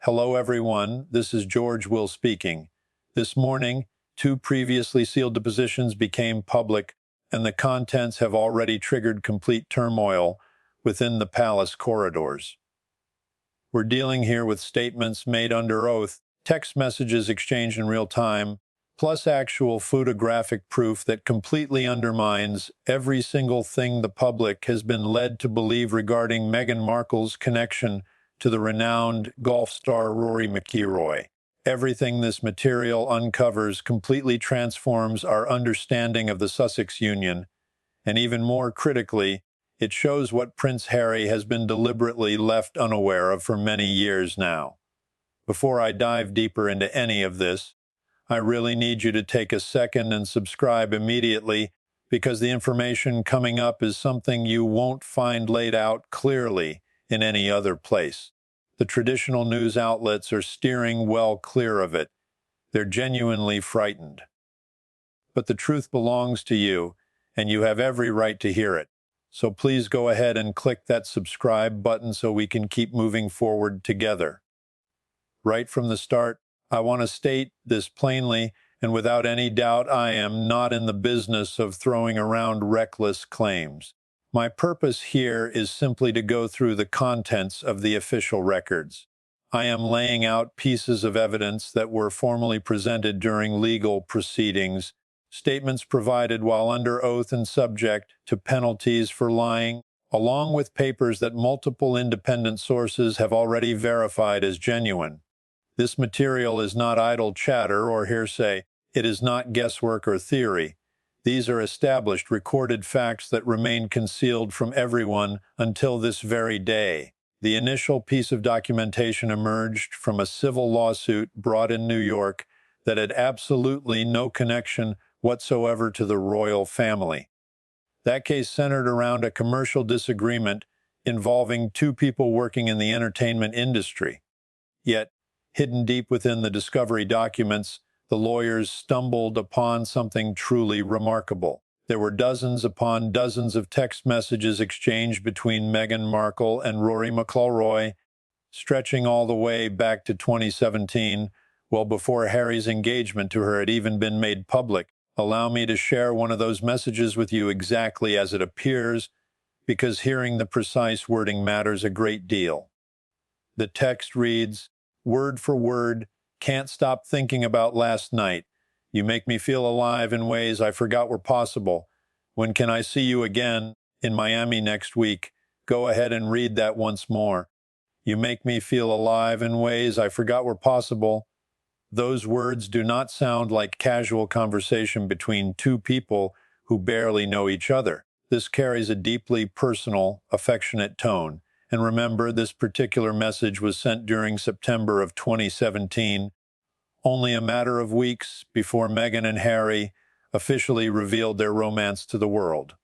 Hello everyone, this is George Will speaking. This morning, two previously sealed depositions became public, and the contents have already triggered complete turmoil within the palace corridors. We're dealing here with statements made under oath, text messages exchanged in real time, plus actual photographic proof that completely undermines every single thing the public has been led to believe regarding Meghan Markle's connection to the renowned golf star Rory McIlroy. Everything this material uncovers completely transforms our understanding of the Sussex union, and even more critically, it shows what Prince Harry has been deliberately left unaware of for many years now. Before I dive deeper into any of this, I really need you to take a second and subscribe immediately, because the information coming up is something you won't find laid out clearly in any other place. The traditional news outlets are steering well clear of it. They're genuinely frightened. But the truth belongs to you, and you have every right to hear it. So please go ahead and click that subscribe button so we can keep moving forward together. Right from the start, I want to state this plainly, and without any doubt, I am not in the business of throwing around reckless claims. My purpose here is simply to go through the contents of the official records. I am laying out pieces of evidence that were formally presented during legal proceedings, statements provided while under oath and subject to penalties for lying, along with papers that multiple independent sources have already verified as genuine. This material is not idle chatter or hearsay. It is not guesswork or theory. These are established, recorded facts that remain concealed from everyone until this very day. The initial piece of documentation emerged from a civil lawsuit brought in New York that had absolutely no connection whatsoever to the royal family. That case centered around a commercial disagreement involving two people working in the entertainment industry. Yet, hidden deep within the discovery documents, the lawyers stumbled upon something truly remarkable. There were dozens upon dozens of text messages exchanged between Meghan Markle and Rory McIlroy, stretching all the way back to 2017, well before Harry's engagement to her had even been made public. Allow me to share one of those messages with you exactly as it appears, because hearing the precise wording matters a great deal. The text reads, word for word, "Can't stop thinking about last night. You make me feel alive in ways I forgot were possible. When can I see you again? In Miami next week. Go ahead and read that once more. You make me feel alive in ways I forgot were possible." Those words do not sound like casual conversation between two people who barely know each other. This carries a deeply personal, affectionate tone. And remember, this particular message was sent during September of 2017, only a matter of weeks before Meghan and Harry officially revealed their romance to the world.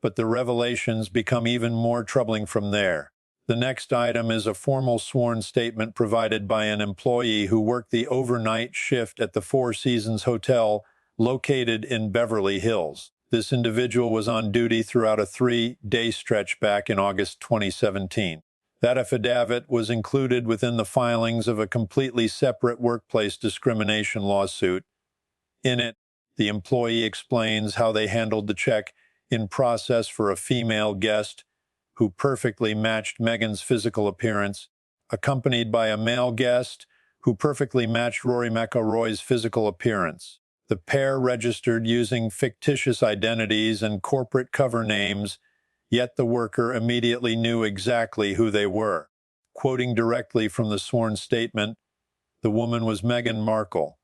But the revelations become even more troubling from there. The next item is a formal sworn statement provided by an employee who worked the overnight shift at the Four Seasons Hotel located in Beverly Hills. This individual was on duty throughout a 3-day stretch back in August 2017. That affidavit was included within the filings of a completely separate workplace discrimination lawsuit. In it, the employee explains how they handled the check-in process for a female guest who perfectly matched Meghan's physical appearance, accompanied by a male guest who perfectly matched Rory McIlroy's physical appearance. The pair registered using fictitious identities and corporate cover names, yet the worker immediately knew exactly who they were. Quoting directly from the sworn statement, the woman was Meghan Markle.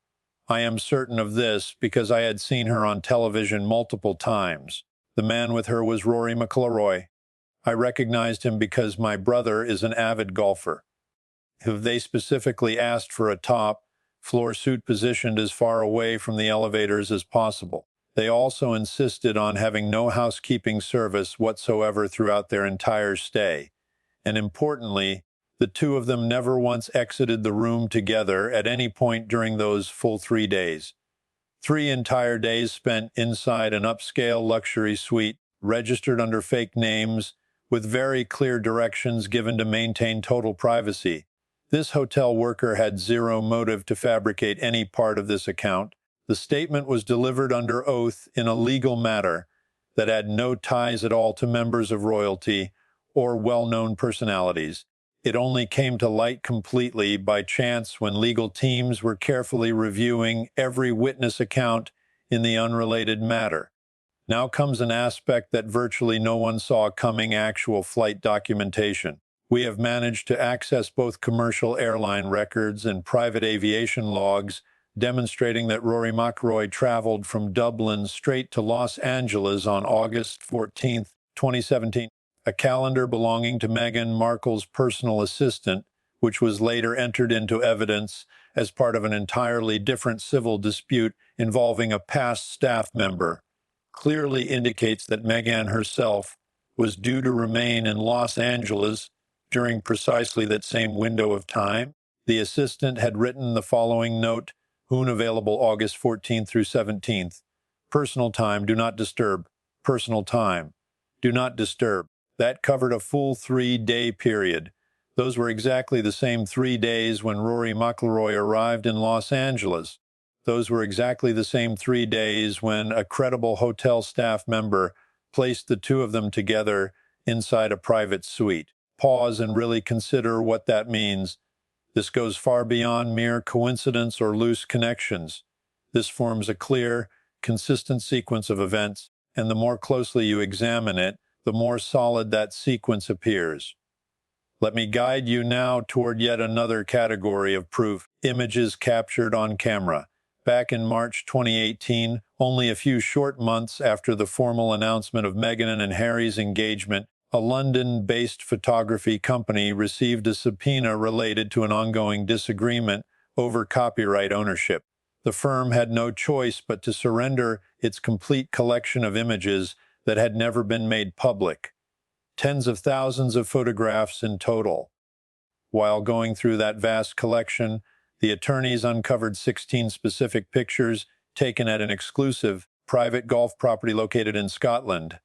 "I am certain of this because I had seen her on television multiple times. The man with her was Rory McIlroy. I recognized him because my brother is an avid golfer. They specifically asked for a top-floor suite positioned as far away from the elevators as possible. They also insisted on having no housekeeping service whatsoever throughout their entire stay. And importantly, the two of them never once exited the room together at any point during those full 3 days. 3 entire days spent inside an upscale luxury suite, registered under fake names, with very clear directions given to maintain total privacy. This hotel worker had zero motive to fabricate any part of this account. The statement was delivered under oath in a legal matter that had no ties at all to members of royalty or well-known personalities. It only came to light completely by chance when legal teams were carefully reviewing every witness account in the unrelated matter. Now comes an aspect that virtually no one saw coming: actual flight documentation. We have managed to access both commercial airline records and private aviation logs, demonstrating that Rory McIlroy traveled from Dublin straight to Los Angeles on August 14, 2017. A calendar belonging to Meghan Markle's personal assistant, which was later entered into evidence as part of an entirely different civil dispute involving a past staff member, clearly indicates that Meghan herself was due to remain in Los Angeles during precisely that same window of time. The assistant had written the following note, unavailable August 14th through 17th. Personal time, do not disturb. Personal time, do not disturb. That covered a full 3-day period. Those were exactly the same 3 days when Rory McIlroy arrived in Los Angeles. Those were exactly the same 3 days when a credible hotel staff member placed the two of them together inside a private suite. Pause and really consider what that means. This goes far beyond mere coincidence or loose connections. This forms a clear, consistent sequence of events, and the more closely you examine it, the more solid that sequence appears. Let me guide you now toward yet another category of proof: images captured on camera. Back in March 2018, only a few short months after the formal announcement of Meghan and Harry's engagement, a London-based photography company received a subpoena related to an ongoing disagreement over copyright ownership. The firm had no choice but to surrender its complete collection of images that had never been made public. Tens of thousands of photographs in total. While going through that vast collection, the attorneys uncovered 16 specific pictures taken at an exclusive, private golf property located in Scotland.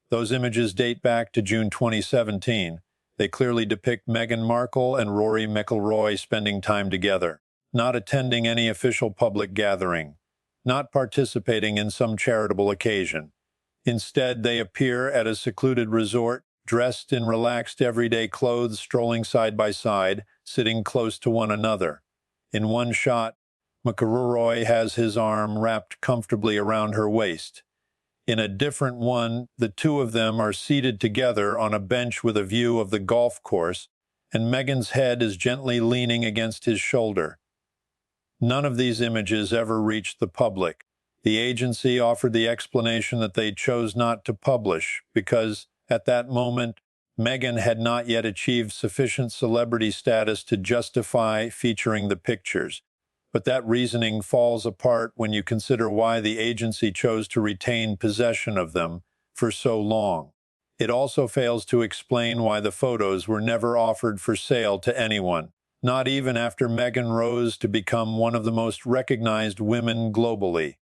Those images date back to June 2017. They clearly depict Meghan Markle and Rory McIlroy spending time together, not attending any official public gathering, not participating in some charitable occasion. Instead, they appear at a secluded resort, dressed in relaxed everyday clothes, strolling side by side, sitting close to one another. In one shot, McIlroy has his arm wrapped comfortably around her waist. In a different one, the two of them are seated together on a bench with a view of the golf course, and Meghan's head is gently leaning against his shoulder. None of these images ever reached the public. The agency offered the explanation that they chose not to publish because, at that moment, Meghan had not yet achieved sufficient celebrity status to justify featuring the pictures. But that reasoning falls apart when you consider why the agency chose to retain possession of them for so long. It also fails to explain why the photos were never offered for sale to anyone, not even after Meghan rose to become one of the most recognized women globally.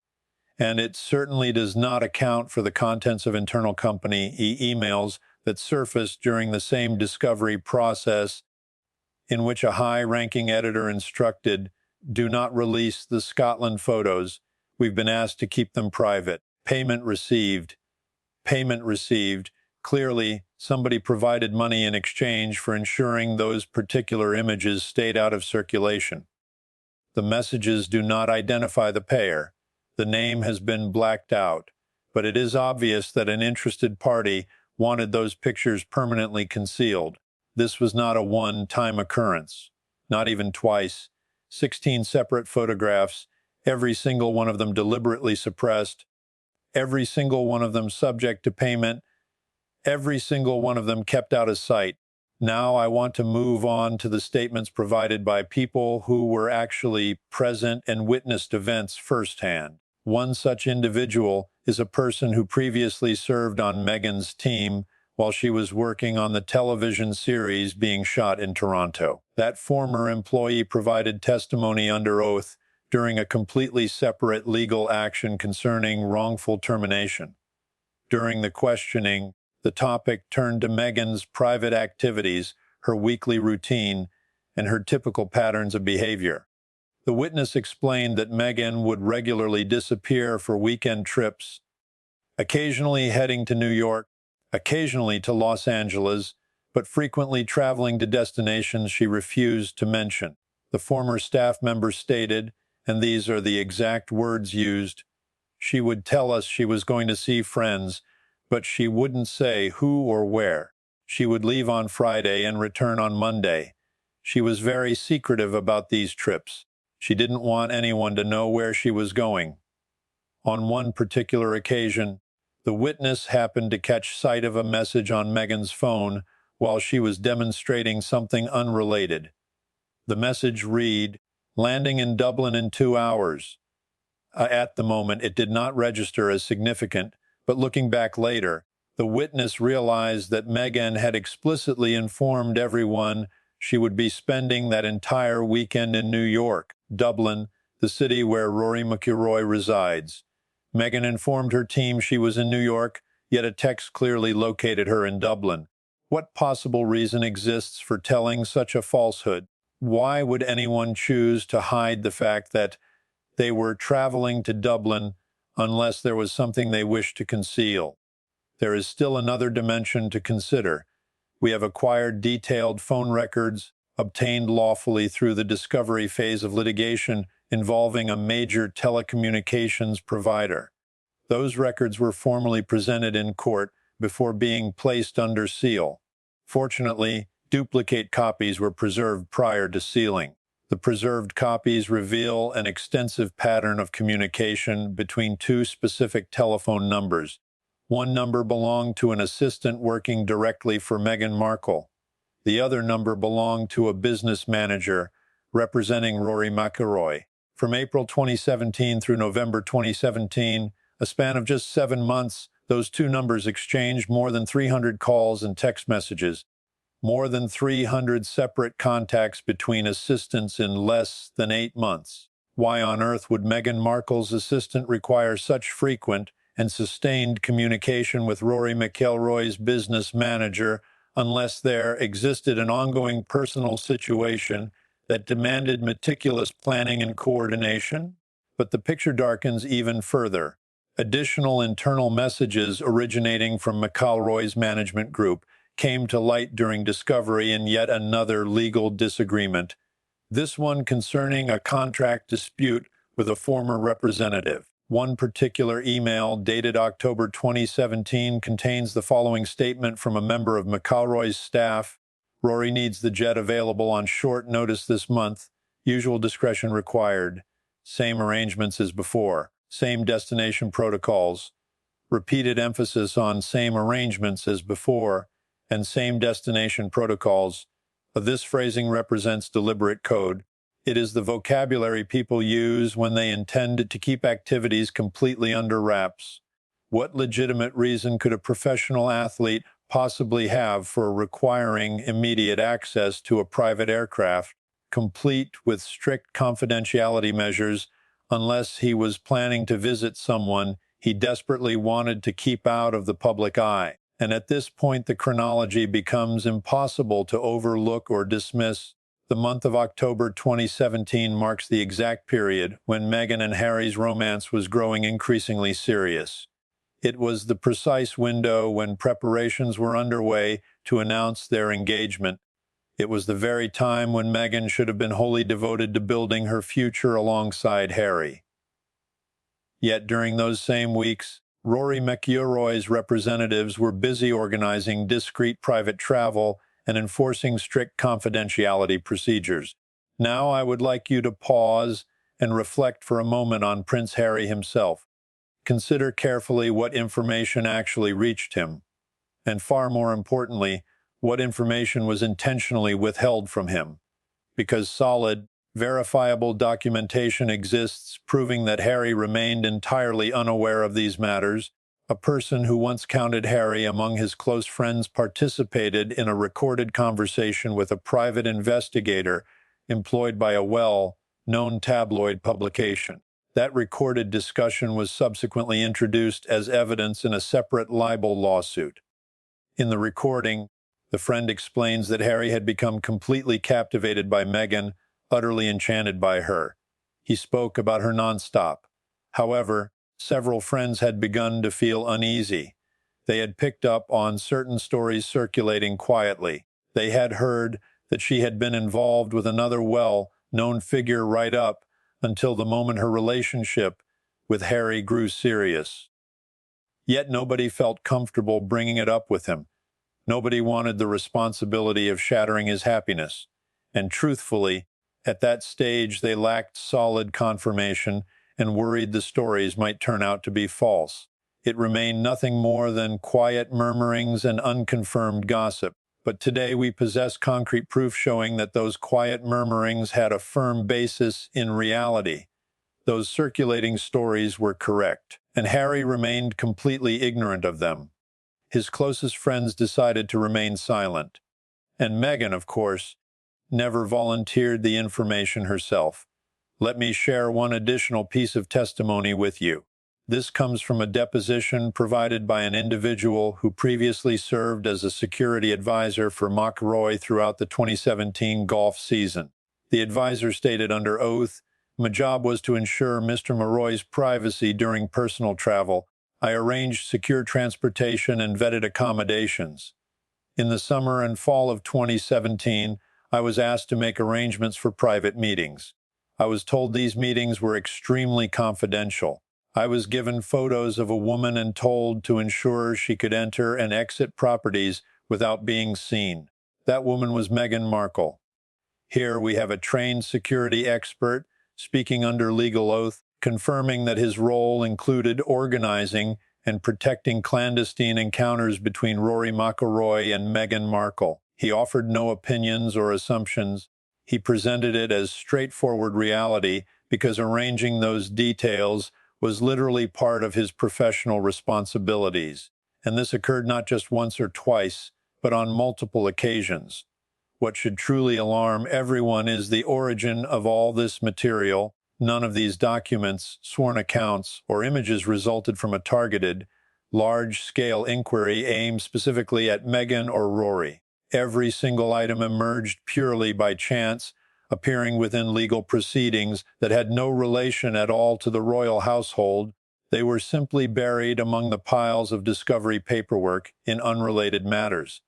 And it certainly does not account for the contents of internal company emails that surfaced during the same discovery process, in which a high-ranking editor instructed, "Do not release the Scotland photos. We've been asked to keep them private. Payment received. Payment received." Clearly, somebody provided money in exchange for ensuring those particular images stayed out of circulation. The messages do not identify the payer. The name has been blacked out, but it is obvious that an interested party wanted those pictures permanently concealed. This was not a one-time occurrence, not even twice. 16 separate photographs, every single one of them deliberately suppressed, every single one of them subject to payment, every single one of them kept out of sight. Now I want to move on to the statements provided by people who were actually present and witnessed events firsthand. One such individual is a person who previously served on Meghan's team while she was working on the television series being shot in Toronto. That former employee provided testimony under oath during a completely separate legal action concerning wrongful termination. During the questioning, the topic turned to Meghan's private activities, her weekly routine, and her typical patterns of behavior. The witness explained that Meghan would regularly disappear for weekend trips, occasionally heading to New York, occasionally to Los Angeles, but frequently traveling to destinations she refused to mention. The former staff member stated, and these are the exact words used, "She would tell us she was going to see friends, but she wouldn't say who or where. She would leave on Friday and return on Monday. She was very secretive about these trips. She didn't want anyone to know where she was going." On one particular occasion, the witness happened to catch sight of a message on Meghan's phone while she was demonstrating something unrelated. The message read, "Landing in Dublin in 2 hours." At the moment, it did not register as significant, but looking back later, the witness realized that Meghan had explicitly informed everyone she would be spending that entire weekend in New York, Dublin, the city where Rory McIlroy resides. Meghan informed her team she was in New York, yet a text clearly located her in Dublin. What possible reason exists for telling such a falsehood? Why would anyone choose to hide the fact that they were traveling to Dublin unless there was something they wished to conceal? There is still another dimension to consider. We have acquired detailed phone records obtained lawfully through the discovery phase of litigation involving a major telecommunications provider. Those records were formally presented in court before being placed under seal. Fortunately, duplicate copies were preserved prior to sealing. The preserved copies reveal an extensive pattern of communication between two specific telephone numbers. One number belonged to an assistant working directly for Meghan Markle. The other number belonged to a business manager representing Rory McIlroy. From April 2017 through November 2017, a span of just 7 months, those two numbers exchanged more than 300 calls and text messages, more than 300 separate contacts between assistants in less than 8 months. Why on earth would Meghan Markle's assistant require such frequent and sustained communication with Rory McIlroy's business manager unless there existed an ongoing personal situation that demanded meticulous planning and coordination? But the picture darkens even further. Additional internal messages originating from McIlroy's management group came to light during discovery in yet another legal disagreement, this one concerning a contract dispute with a former representative. One particular email, dated October 2017, contains the following statement from a member of McIlroy's staff: "Rory needs the jet available on short notice this month. Usual discretion required. Same arrangements as before. Same destination protocols." Repeated emphasis on same arrangements as before and same destination protocols. This phrasing represents deliberate code. It is the vocabulary people use when they intend to keep activities completely under wraps. What legitimate reason could a professional athlete possibly have for requiring immediate access to a private aircraft, complete with strict confidentiality measures, unless he was planning to visit someone he desperately wanted to keep out of the public eye? And at this point, the chronology becomes impossible to overlook or dismiss. The month of October 2017 marks the exact period when Meghan and Harry's romance was growing increasingly serious. It was the precise window when preparations were underway to announce their engagement. It was the very time when Meghan should have been wholly devoted to building her future alongside Harry. Yet during those same weeks, Rory McIlroy's representatives were busy organizing discreet private travel and enforcing strict confidentiality procedures. Now I would like you to pause and reflect for a moment on Prince Harry himself. Consider carefully what information actually reached him, and far more importantly, what information was intentionally withheld from him. Because solid, verifiable documentation exists proving that Harry remained entirely unaware of these matters. A person who once counted Harry among his close friends participated in a recorded conversation with a private investigator employed by a well-known tabloid publication. That recorded discussion was subsequently introduced as evidence in a separate libel lawsuit. In the recording, The friend explains that Harry had become completely captivated by Meghan, utterly enchanted by her. He spoke about her nonstop. However, several friends had begun to feel uneasy. They had picked up on certain stories circulating quietly. They had heard that she had been involved with another well-known figure right up until the moment her relationship with Harry grew serious. Yet nobody felt comfortable bringing it up with him. Nobody wanted the responsibility of shattering his happiness. And truthfully, at that stage they lacked solid confirmation and worried the stories might turn out to be false. It remained nothing more than quiet murmurings and unconfirmed gossip. But today we possess concrete proof showing that those quiet murmurings had a firm basis in reality. Those circulating stories were correct, and Harry remained completely ignorant of them. His closest friends decided to remain silent. And Meghan, of course, never volunteered the information herself. Let me share one additional piece of testimony with you. This comes from a deposition provided by an individual who previously served as a security advisor for McIlroy throughout the 2017 golf season. The advisor stated under oath, "My job was to ensure Mr. McIlroy's privacy during personal travel. I arranged secure transportation and vetted accommodations. In the summer and fall of 2017, I was asked to make arrangements for private meetings. I was told these meetings were extremely confidential. I was given photos of a woman and told to ensure she could enter and exit properties without being seen. That woman was Meghan Markle." Here we have a trained security expert speaking under legal oath, confirming that his role included organizing and protecting clandestine encounters between Rory McIlroy and Meghan Markle. He offered no opinions or assumptions. He presented it as straightforward reality because arranging those details was literally part of his professional responsibilities. And this occurred not just once or twice, but on multiple occasions. What should truly alarm everyone is the origin of all this material. None of these documents, sworn accounts, or images resulted from a targeted, large-scale inquiry aimed specifically at Meghan or Rory. Every single item emerged purely by chance, appearing within legal proceedings that had no relation at all to the royal household. They were simply buried among the piles of discovery paperwork in unrelated matters.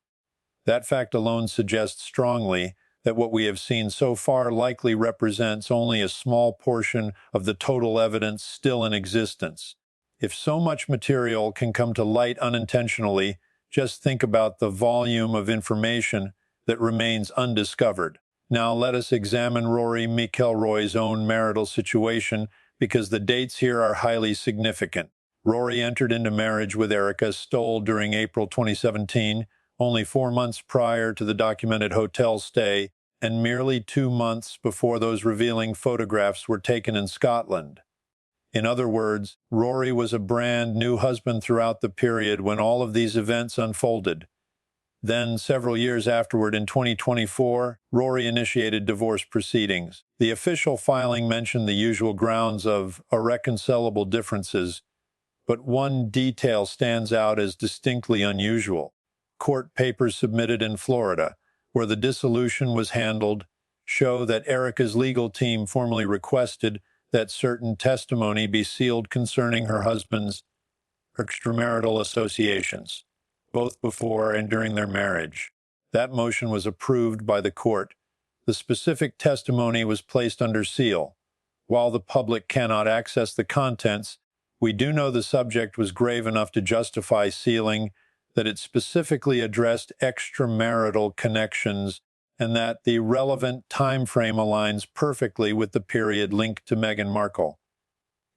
That fact alone suggests strongly that what we have seen so far likely represents only a small portion of the total evidence still in existence. If so much material can come to light unintentionally, just think about the volume of information that remains undiscovered. Now let us examine Rory McIlroy's own marital situation because the dates here are highly significant. Rory entered into marriage with Erica Stoll during April 2017, only 4 months prior to the documented hotel stay, and merely 2 months before those revealing photographs were taken in Scotland. In other words, Rory was a brand new husband throughout the period when all of these events unfolded. Then, several years afterward, in 2024, Rory initiated divorce proceedings. The official filing mentioned the usual grounds of irreconcilable differences, but one detail stands out as distinctly unusual. Court papers submitted in Florida, where the dissolution was handled, show that Erica's legal team formally requested that certain testimony be sealed concerning her husband's extramarital associations, both before and during their marriage. That motion was approved by the court. The specific testimony was placed under seal. While the public cannot access the contents, we do know the subject was grave enough to justify sealing, that it specifically addressed extramarital connections, and that the relevant time frame aligns perfectly with the period linked to Meghan Markle.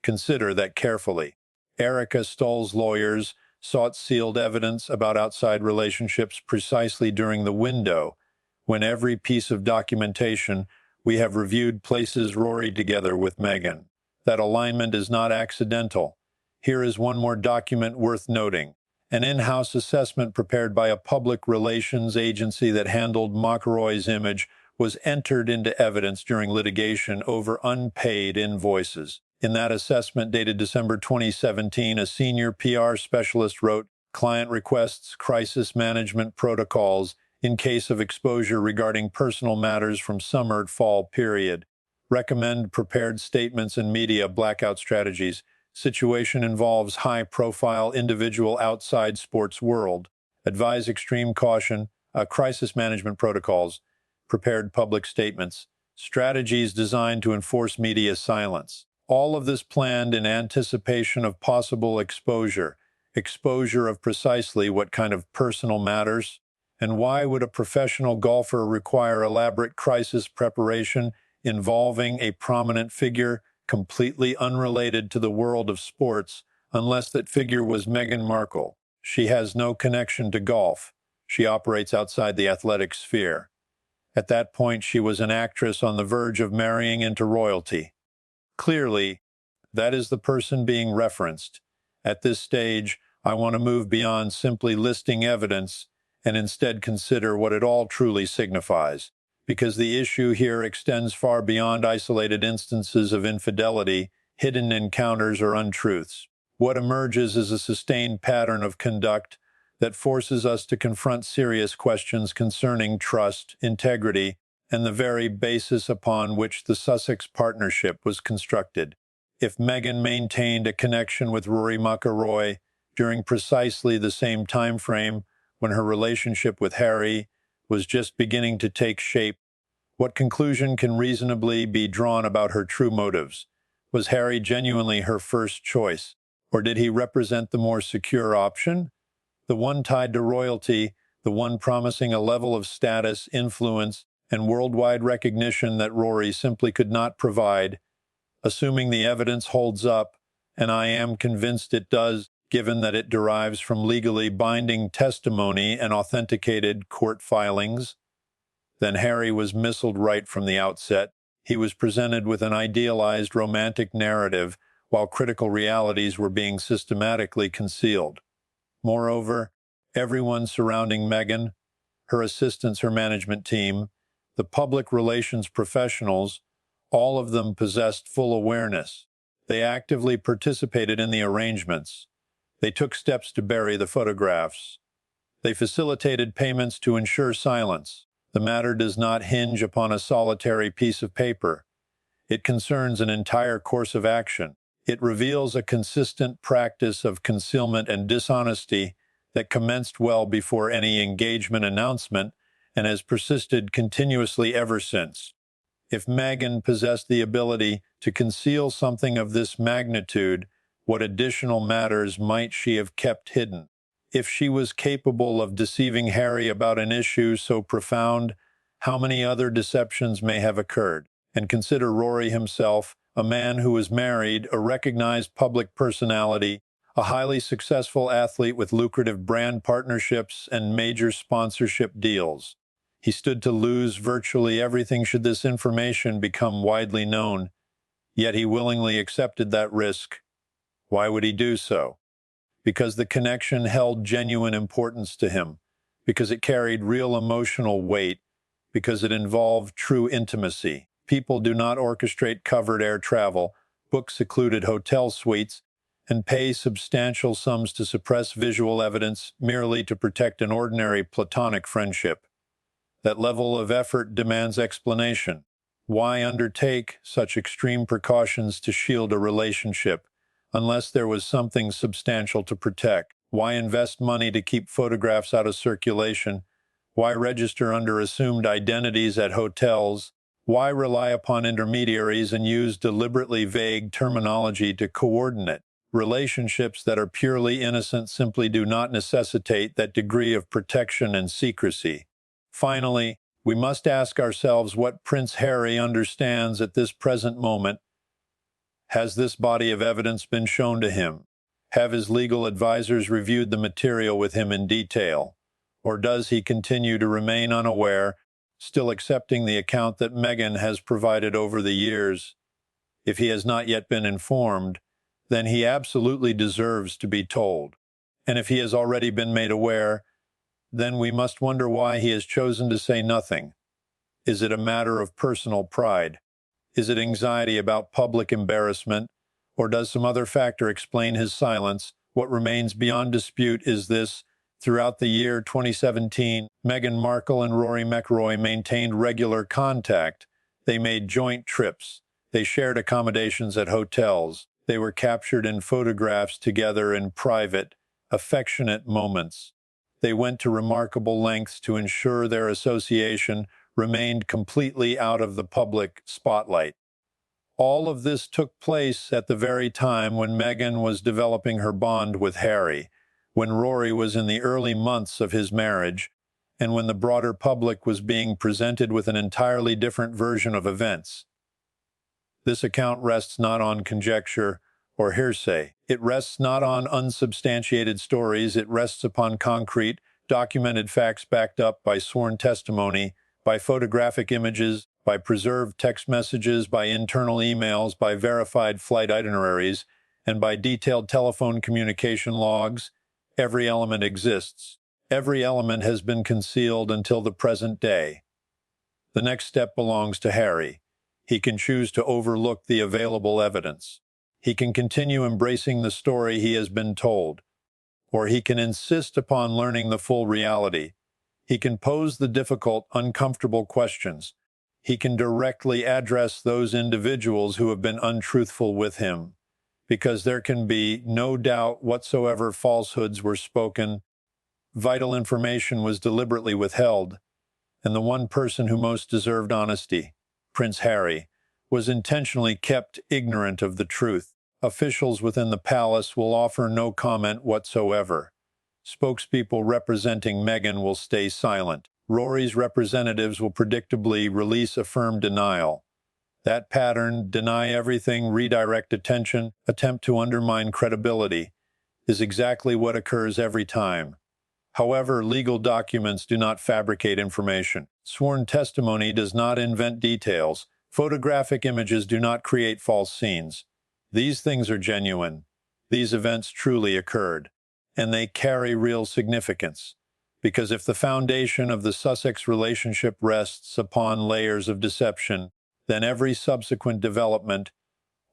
Consider that carefully. Erica Stoll's lawyers sought sealed evidence about outside relationships precisely during the window when every piece of documentation we have reviewed places Rory together with Meghan. That alignment is not accidental. Here is one more document worth noting. An in-house assessment prepared by a public relations agency that handled McIlroy's image was entered into evidence during litigation over unpaid invoices. In that assessment dated December 2017, a senior PR specialist wrote, "Client requests crisis management protocols in case of exposure regarding personal matters from summer-fall period. Recommend prepared statements and media blackout strategies. Situation involves high-profile individual outside sports world. Advise extreme caution, crisis management protocols, prepared public statements, strategies designed to enforce media silence. All of this planned in anticipation of possible exposure. Exposure of precisely what kind of personal matters? And why would a professional golfer require elaborate crisis preparation involving a prominent figure completely unrelated to the world of sports, unless that figure was Meghan Markle? She has no connection to golf. She operates outside the athletic sphere. At that point, she was an actress on the verge of marrying into royalty. Clearly, that is the person being referenced. At this stage, I want to move beyond simply listing evidence and instead consider what it all truly signifies, because the issue here extends far beyond isolated instances of infidelity, hidden encounters, or untruths. What emerges is a sustained pattern of conduct that forces us to confront serious questions concerning trust, integrity, and the very basis upon which the Sussex partnership was constructed. If Meghan maintained a connection with Rory McIlroy during precisely the same time frame when her relationship with Harry was just beginning to take shape, what conclusion can reasonably be drawn about her true motives? Was Harry genuinely her first choice, or did he represent the more secure option? The one tied to royalty, the one promising a level of status, influence, and worldwide recognition that Rory simply could not provide. Assuming the evidence holds up, and I am convinced it does, given that it derives from legally binding testimony and authenticated court filings, then Harry was misled right from the outset. He was presented with an idealized romantic narrative, while critical realities were being systematically concealed. Moreover, everyone surrounding Meghan, her assistants, her management team, the public relations professionals, all of them possessed full awareness. They actively participated in the arrangements. They took steps to bury the photographs. They facilitated payments to ensure silence. The matter does not hinge upon a solitary piece of paper. It concerns an entire course of action. It reveals a consistent practice of concealment and dishonesty that commenced well before any engagement announcement and has persisted continuously ever since. If Meghan possessed the ability to conceal something of this magnitude, what additional matters might she have kept hidden? If she was capable of deceiving Harry about an issue so profound, how many other deceptions may have occurred? And consider Rory himself, a man who was married, a recognized public personality, a highly successful athlete with lucrative brand partnerships and major sponsorship deals. He stood to lose virtually everything should this information become widely known, yet he willingly accepted that risk. Why would he do so? Because the connection held genuine importance to him, because it carried real emotional weight, because it involved true intimacy. People do not orchestrate covered air travel, book secluded hotel suites, and pay substantial sums to suppress visual evidence merely to protect an ordinary platonic friendship. That level of effort demands explanation. Why undertake such extreme precautions to shield a relationship unless there was something substantial to protect? Why invest money to keep photographs out of circulation? Why register under assumed identities at hotels? Why rely upon intermediaries and use deliberately vague terminology to coordinate? Relationships that are purely innocent simply do not necessitate that degree of protection and secrecy. Finally, we must ask ourselves what Prince Harry understands at this present moment. Has this body of evidence been shown to him? Have his legal advisors reviewed the material with him in detail? Or does he continue to remain unaware, still accepting the account that Meghan has provided over the years? If he has not yet been informed, then he absolutely deserves to be told. And if he has already been made aware, then we must wonder why he has chosen to say nothing. Is it a matter of personal pride? Is it anxiety about public embarrassment? Or does some other factor explain his silence? What remains beyond dispute is this: Throughout the year 2017, Meghan Markle and Rory McIlroy maintained regular contact. They made joint trips. They shared accommodations at hotels. They were captured in photographs together in private, affectionate moments. They went to remarkable lengths to ensure their association remained completely out of the public spotlight. All of this took place at the very time when Meghan was developing her bond with Harry, when Rory was in the early months of his marriage, and when the broader public was being presented with an entirely different version of events. This account rests not on conjecture or hearsay. It rests not on unsubstantiated stories. It rests upon concrete, documented facts backed up by sworn testimony, by photographic images, by preserved text messages, by internal emails, by verified flight itineraries, and by detailed telephone communication logs. Every element exists. Every element has been concealed until the present day. The next step belongs to Harry. He can choose to overlook the available evidence. He can continue embracing the story he has been told, or he can insist upon learning the full reality. He can pose the difficult, uncomfortable questions. He can directly address those individuals who have been untruthful with him, because there can be no doubt whatsoever falsehoods were spoken, vital information was deliberately withheld, and the one person who most deserved honesty, Prince Harry, was intentionally kept ignorant of the truth. Officials within the palace will offer no comment whatsoever. Spokespeople representing Meghan will stay silent. Rory's representatives will predictably release a firm denial. That pattern, deny everything, redirect attention, attempt to undermine credibility, is exactly what occurs every time. However, legal documents do not fabricate information. Sworn testimony does not invent details. Photographic images do not create false scenes. These things are genuine. These events truly occurred, and they carry real significance. Because if the foundation of the Sussex relationship rests upon layers of deception, then every subsequent development,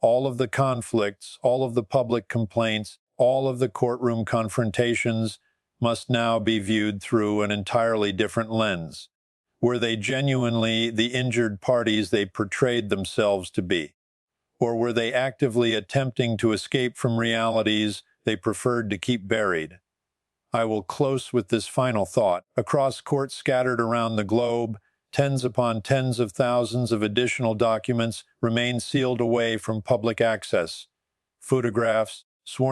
all of the conflicts, all of the public complaints, all of the courtroom confrontations must now be viewed through an entirely different lens. Were they genuinely the injured parties they portrayed themselves to be? Or were they actively attempting to escape from realities they preferred to keep buried? I will close with this final thought. Across courts scattered around the globe, tens upon tens of thousands of additional documents remain sealed away from public access. Photographs, sworn